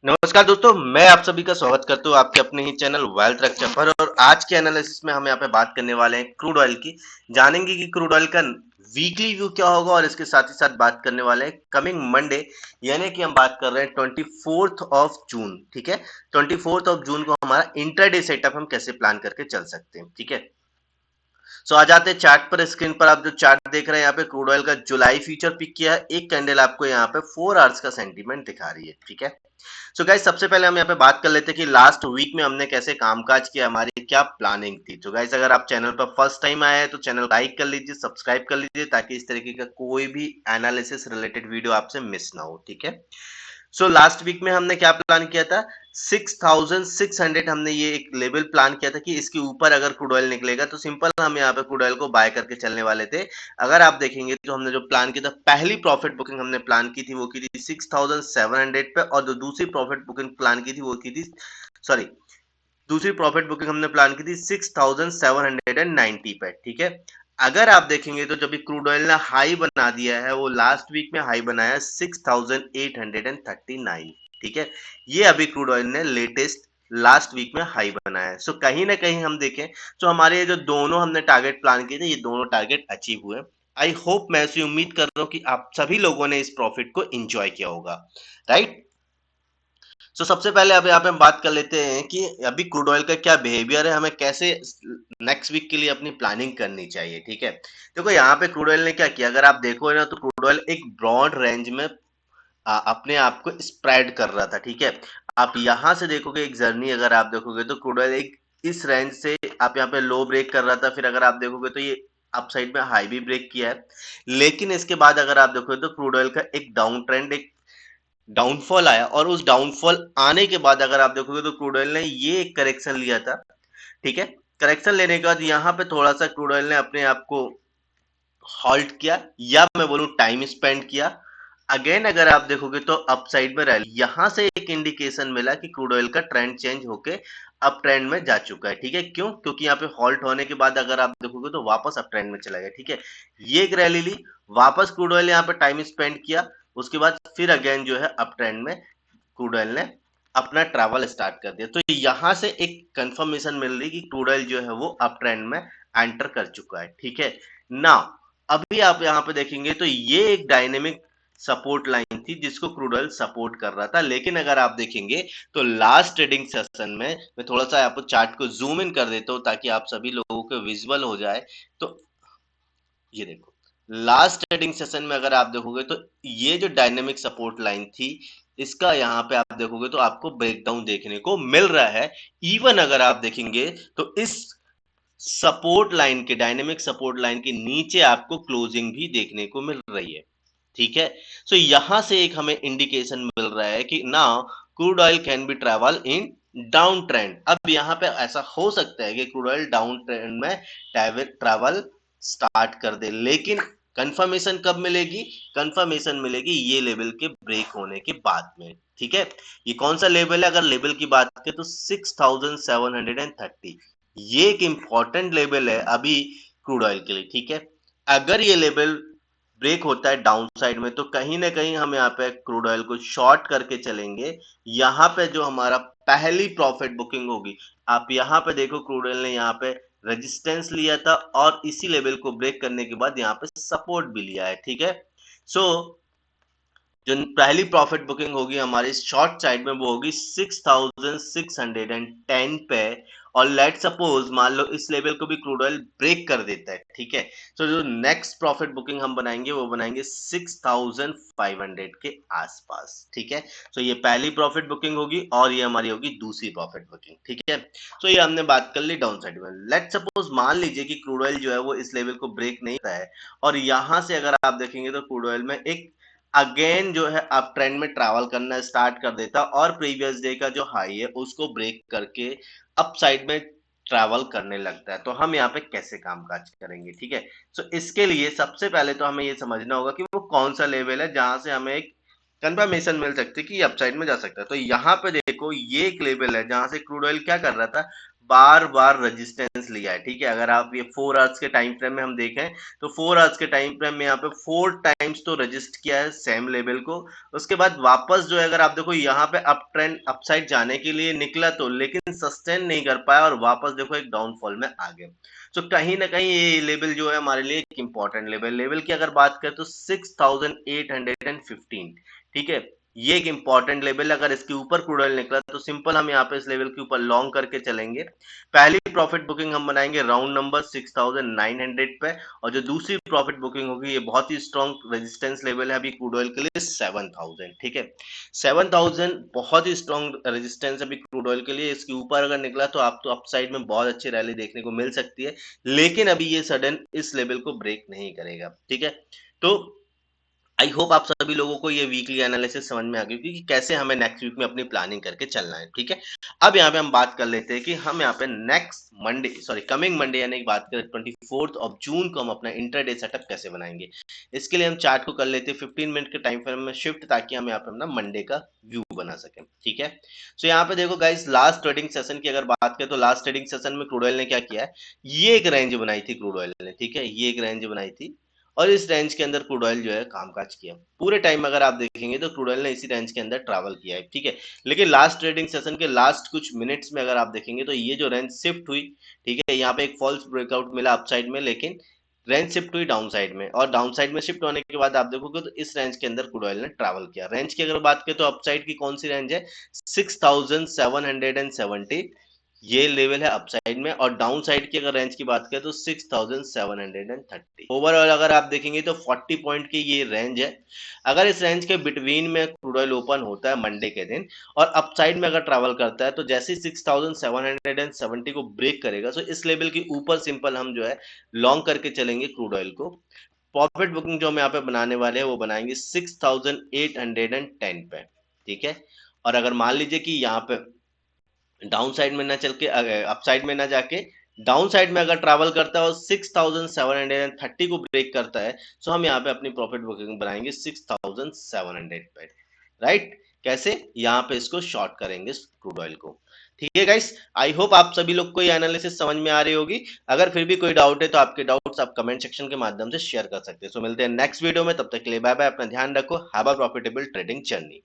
नमस्कार दोस्तों, मैं आप सभी का स्वागत करता हूँ आपके अपने ही चैनल वेल्थ रक्षा पर। और आज के एनालिसिस में हम यहाँ पे बात करने वाले हैं क्रूड ऑयल की। जानेंगे कि क्रूड ऑयल का वीकली व्यू क्या होगा और इसके साथ ही साथ बात करने वाले हैं कमिंग मंडे, यानी कि हम बात कर रहे हैं 24 जून। ठीक है, 24 जून को हमारा इंट्राडे सेटअप हम कैसे प्लान करके चल सकते हैं। ठीक है, सो आ जाते हैं चार्ट पर। स्क्रीन पर आप जो चार्ट देख रहे हैं यहाँ पे क्रूड ऑयल का जुलाई फ्यूचर पिक किया है। एक कैंडल आपको यहाँ पे 4 आवर्स का सेंटीमेंट दिखा रही है। ठीक है, सो गाइस सबसे पहले हम यहाँ पे बात कर लेते हैं कि लास्ट वीक में हमने कैसे कामकाज किया, हमारी क्या प्लानिंग थी। तो गाइस अगर आप चैनल पर फर्स्ट टाइम आए हैं तो चैनल लाइक कर लीजिए, सब्सक्राइब कर लीजिए, ताकि इस तरीके का कोई भी एनालिसिस रिलेटेड वीडियो आपसे मिस ना हो। ठीक है, सो लास्ट वीक में हमने क्या प्लान किया था, 6600 हमने ये एक लेवल प्लान किया था कि इसके ऊपर अगर क्रूड ऑयल निकलेगा तो सिंपल हम यहाँ पे क्रूड ऑयल को बाय करके चलने वाले थे। अगर आप देखेंगे तो हमने जो प्लान किया था, पहली प्रॉफिट बुकिंग हमने प्लान की थी वो की थी 6700 पे, और जो दूसरी प्रॉफिट बुकिंग प्लान की थी वो की थी, सॉरी, दूसरी प्रॉफिट बुकिंग हमने प्लान की थी 6790 पे। ठीक है, अगर आप देखेंगे तो जब क्रूड ऑयल ने हाई बना दिया है, वो लास्ट वीक में हाई बनाया 6839। ठीक है, ये अभी क्रूड ऑयल ने लेटेस्ट लास्ट वीक में हाई बनाया है। सो कहीं ना कहीं हम देखें तो हमारे ये जो दोनों हमने टारगेट प्लान किए थे, ये दोनों टारगेट अचीव हुए। आई होप, मैं ऐसी उम्मीद कर रहा हूँ कि आप सभी लोगों ने इस प्रॉफिट को एंजॉय किया होगा, राइट। सो सबसे पहले अब यहाँ पे हम बात कर लेते हैं कि अभी क्रूड ऑयल का क्या बिहेवियर है, हमें कैसे नेक्स्ट वीक के लिए अपनी प्लानिंग करनी चाहिए। ठीक है, देखो यहाँ पे क्रूड ऑयल ने क्या किया, अगर आप देखो ना तो क्रूड ऑयल एक ब्रॉड रेंज में अपने आप को स्प्रेड कर रहा था। ठीक है, आप यहाँ से देखोगे एक जर्नी, अगर आप देखोगे तो क्रूड ऑयल एक इस रेंज से आप यहाँ पे लो ब्रेक कर रहा था, फिर अगर आप देखोगे तो ये अप साइड में हाई भी ब्रेक किया है। लेकिन इसके बाद अगर आप देखोगे तो क्रूड ऑयल का एक डाउन ट्रेंड, एक डाउनफॉल आया, और उस डाउनफॉल आने के बाद अगर आप देखोगे तो क्रूड ऑयल ने ये एक करेक्शन लिया था। ठीक है, करेक्शन लेने के बाद यहाँ पे थोड़ा सा क्रूड ऑयल ने अपने आप को हॉल्ट किया, या मैं बोलूं टाइम स्पेंड किया। अगेन अगर आप देखोगे तो अप साइड में रैली, यहां से एक इंडिकेशन मिला कि क्रूड ऑयल का ट्रेंड चेंज होके अप ट्रेंड में जा चुका है। ठीक है, क्यों? क्योंकि यहाँ पे हॉल्ट होने के बाद अगर आप देखोगे तो वापस अप ट्रेंड में चला गया। ठीक है, ये एक रैली ली, वापस क्रूड ऑयल यहाँ पे टाइम स्पेंड किया, उसके बाद फिर अगेन जो है अप ट्रेंड में क्रूड ऑयल ने अपना ट्रैवल स्टार्ट कर दिया। तो यहां से एक कंफर्मेशन मिल रही कि क्रूड ऑयल जो है वो अप ट्रेंड में एंटर कर चुका है। ठीक है, ना अभी आप यहाँ पे देखेंगे तो ये एक डायनेमिक सपोर्ट लाइन थी जिसको क्रूड ऑयल सपोर्ट कर रहा था। लेकिन अगर आप देखेंगे तो लास्ट ट्रेडिंग सेशन में, मैं थोड़ा सा आपको चार्ट को जूम इन कर देता हूँ ताकि आप सभी लोगों को विजुअल हो जाए। तो ये देखो, लास्ट ट्रेडिंग सेशन में अगर आप देखोगे तो ये जो डायनेमिक सपोर्ट लाइन थी, इसका यहाँ पे आप देखोगे तो आपको ब्रेकडाउन देखने को मिल रहा है। इवन अगर आप देखेंगे तो इस सपोर्ट लाइन के, डायनेमिक सपोर्ट लाइन के नीचे आपको क्लोजिंग भी देखने को मिल रही है। ठीक है, सो यहां से एक हमें इंडिकेशन मिल रहा है कि now crude oil can be travel in down trend. अब यहाँ पे ऐसा हो सकता है कि क्रूड ऑयल डाउन ट्रेंड में ट्रेवल स्टार्ट कर दे, लेकिन कंफर्मेशन कब मिलेगी? कंफर्मेशन मिलेगी ये लेवल के ब्रेक होने के बाद में। ठीक है, ये कौन सा लेवल है? अगर लेवल की बात करें तो 6730, ये एक इंपॉर्टेंट लेवल है अभी क्रूड ऑयल के लिए। ठीक है, अगर ये लेवल ब्रेक होता है डाउन साइड में तो कहीं ना कहीं हम यहाँ पे क्रूड ऑयल को शॉर्ट करके चलेंगे। यहाँ पे जो हमारा पहली प्रॉफिट बुकिंग होगी, आप यहाँ पे देखो क्रूड ऑयल ने यहाँ पे रेजिस्टेंस लिया था और इसी लेवल को ब्रेक करने के बाद यहाँ पे सपोर्ट भी लिया है। ठीक है, सो जो पहली प्रॉफिट बुकिंग होगी हमारी शॉर्ट साइड में वो होगी 6610 पे। और लेट सपोज मान लो इस लेवल को भी क्रूड ऑयल ब्रेक कर देता है। ठीक है, तो जो नेक्स्ट प्रॉफिट बुकिंग हम बनाएंगे वो बनाएंगे 6500 के आसपास। ठीक है, तो ये पहली प्रॉफिट बुकिंग होगी और ये हमारी होगी दूसरी प्रॉफिट बुकिंग। ठीक है, तो ये हमने बात कर ली डाउन साइड में। लेट सपोज मान लीजिए कि क्रूड ऑयल जो है वो इस लेवल को ब्रेक नहीं करता है, और यहां से अगर आप देखेंगे तो क्रूड ऑयल में एक अगेन जो है अप ट्रेंड में ट्रैवल करना स्टार्ट कर देता और प्रीवियस डे का जो हाई है उसको ब्रेक करके अप साइड में ट्रैवल करने लगता है। तो हम यहाँ पे कैसे कामकाज करेंगे? ठीक है, सो इसके लिए सबसे पहले तो हमें ये समझना होगा कि वो कौन सा लेवल है जहां से हमें एक कंफर्मेशन मिल सकती है कि अपसाइड में जा सकता है। तो यहाँ पे देखो ये एक लेवल है जहां से क्रूड ऑयल क्या कर रहा था, बार बार रेजिस्टेंस लिया है, ठीक है। अगर आप ये 4 आवर्स के टाइम फ्रेम में हम देखें तो 4 आवर्स के टाइम फ्रेम में यहाँ पे 4 टाइम्स तो रजिस्ट किया है सेम लेवल को। उसके बाद वापस जो है अगर आप देखो यहाँ पे अप ट्रेंड अपसाइड जाने के लिए निकला तो, लेकिन सस्टेन नहीं कर पाया और वापस देखो एक डाउनफॉल में आ गए। तो कहीं ना कहीं ये लेवल जो है हमारे लिए एक इंपॉर्टेंट लेवल की अगर बात करें तो 6815, ठीक है। ये एक इंपॉर्टेंट लेवल, अगर इसके ऊपर क्रूड ऑयल निकला तो सिंपल हम यहाँ पे इस लेवल के ऊपर लॉन्ग करके चलेंगे। पहली प्रॉफिट बुकिंग हम बनाएंगे राउंड नंबर 6900 पे, और जो दूसरी प्रॉफिट बुकिंग होगी ये बहुत ही स्ट्रॉन्ग रेजिस्टेंस लेवल है अभी क्रूड ऑयल के लिए 7000, ठीक है। 7000 बहुत ही स्ट्रॉन्ग रेजिस्टेंस है अभी क्रूड ऑयल के लिए। इसके ऊपर अगर निकला तो आप तो अपसाइड में बहुत अच्छी रैली देखने को मिल सकती है, लेकिन अभी ये सडन इस लेवल को ब्रेक नहीं करेगा, ठीक है। तो आई होप आप सभी लोगों को ये वीकली एनालिसिस समझ में आ गई कि कैसे हमें नेक्स्ट वीक में अपनी प्लानिंग करके चलना है, ठीक है। अब यहाँ पे हम बात कर लेते हैं कि हम यहाँ पे next Monday, sorry coming Monday यानी कि बात करें 24 जून को हम अपना इंटरडे सेटअप कैसे बनाएंगे। इसके लिए हम चार्ट को कर लेते हैं 15 मिनट के टाइम फ्रेम में शिफ्ट, ताकि हम यहाँ पे अपना मंडे का व्यू बना सकें, ठीक है। सो यहाँ पे देखो गाइस, लास्ट ट्रेडिंग सेशन की अगर बात करें तो लास्ट ट्रेडिंग सेशन में क्रूड ऑयल ने क्या किया है, ये एक रेंज बनाई थी क्रूड ऑयल ने, ठीक है। ये एक रेंज बनाई थी और इस रेंज के अंदर क्रूड ऑयल जो है कामकाज किया पूरे टाइम। अगर आप देखेंगे तो क्रूड ऑयल ने इसी रेंज के अंदर ट्रैवल किया है, ठीक है। लेकिन लास्ट ट्रेडिंग सेशन के लास्ट कुछ मिनट्स में अगर आप देखेंगे तो ये जो रेंज शिफ्ट हुई, ठीक है, यहाँ पे एक फॉल्स ब्रेकआउट मिला अपसाइड में, लेकिन रेंज शिफ्ट हुई डाउन साइड में, और डाउन साइड में शिफ्ट होने के बाद आप देखोगे तो इस रेंज के अंदर क्रूड ऑयल ने ट्रैवल किया। रेंज की अगर बात करें तो अपसाइड की कौन सी रेंज है, 6770, ये लेवल है अपसाइड में, और डाउन साइड की अगर रेंज की बात करें तो 6730। ओवरऑल अगर आप देखेंगे तो 40 पॉइंट की ये रेंज है। अगर इस रेंज के बिटवीन में क्रूड ऑयल ओपन होता है मंडे के दिन और अपसाइड में अगर ट्रैवल करता है तो जैसे 6770 को ब्रेक करेगा, तो इस लेवल के ऊपर सिंपल हम जो है लॉन्ग करके चलेंगे क्रूड ऑयल को। प्रॉफिट बुकिंग जो हम यहाँ पे बनाने वाले हैं वो बनाएंगे 6810 पे, ठीक है। और अगर मान लीजिए कि यहाँ पे डाउन साइड में ना चल के अप साइड में ना जाके डाउन साइड में अगर ट्रैवल करता है और 6730 को ब्रेक करता है, तो हम यहाँ पे अपनी प्रॉफिट बुकिंग बनाएंगे 6700 पे, राइट। कैसे, यहाँ पे इसको शॉर्ट करेंगे क्रूड ऑयल को, ठीक है गाइस। आई होप आप सभी लोग को ये एनालिसिस समझ में आ रही होगी। अगर फिर भी कोई डाउट है तो आपके डाउट्स आप कमेंट सेक्शन के माध्यम से शेयर कर सकते हैं। सो मिलते हैं नेक्स्ट वीडियो में, तब तक के लिए बाय बाय, अपना ध्यान रखो, have a profitable trading journey.